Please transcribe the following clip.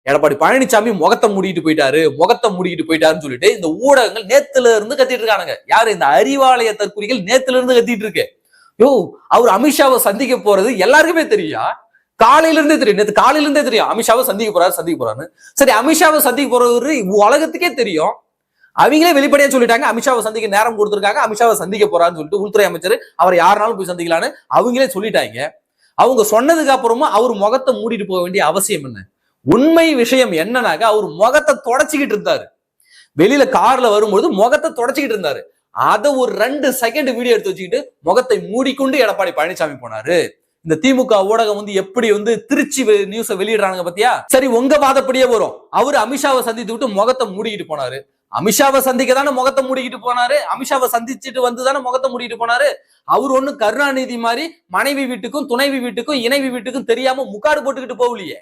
எடப்பாடி பழனிசாமி முகத்தை மூடிட்டு போயிட்டாருன்னு சொல்லிட்டு இந்த ஊடகங்கள் நேத்துல இருந்து கத்திட்டு இருக்கானுங்க. யாரு? இந்த அறிவாலய தற்குறிகள் நேத்துல இருந்து கத்திட்டு இருக்கு. யோ, அவர் அமித்ஷாவை சந்திக்க போறது எல்லாருக்குமே தெரியும். காலையில இருந்தே தெரியும், நேற்று காலையில இருந்தே தெரியும் அமித்ஷாவை சந்திக்க போறாரு. சரி, அமித்ஷாவை சந்திக்க போறவரு உலகத்துக்கே தெரியும். அவங்களே வெளிப்படையா சொல்லிட்டாங்க அமித்ஷாவை சந்திக்க நேரம் கொடுத்திருக்காங்க, அமித்ஷாவை சந்திக்க போறான்னு சொல்லிட்டு உள்துறை அமைச்சர் அவர் யாருனாலும் போய் சந்திக்கலான்னு அவங்களே சொல்லிட்டாங்க. அவங்க சொன்னதுக்கு அப்புறமா அவர் முகத்தை மூடிட்டு போக வேண்டிய அவசியம் என்ன? உண்மை விஷயம் என்னன்னாக்க அவர் முகத்தை தொடச்சிக்கிட்டு இருந்தாரு. வெளியில கார்ல வரும்போது முகத்தை தொடச்சிக்கிட்டு இருந்தாரு. அதை ஒரு 2 செகண்ட் வீடியோ எடுத்து வச்சுக்கிட்டு முகத்தை மூடிக்கொண்டு எடப்பாடி பழனிசாமி போனாரு. இந்த திமுக ஊடகம் எப்படி திருச்சி நியூஸ வெளியிடுறாங்க பத்தியா? சரி, உங்க வாதப்படியே வரும். அவரு அமித்ஷாவை சந்தித்து விட்டு முகத்தை மூடிக்கிட்டு போனாரு. அமித்ஷாவை சந்திக்க தானே முகத்தை மூடிக்கிட்டு போனாரு. அமித்ஷாவை சந்திச்சுட்டு வந்துதானே முகத்தை மூடிட்டு போனாரு. அவர் ஒண்ணு கருணாநிதி மாதிரி மனைவி வீட்டுக்கும் துணைவி வீட்டுக்கும் இணைவி வீட்டுக்கும் தெரியாம முக்காடு போட்டுக்கிட்டு போகலையே.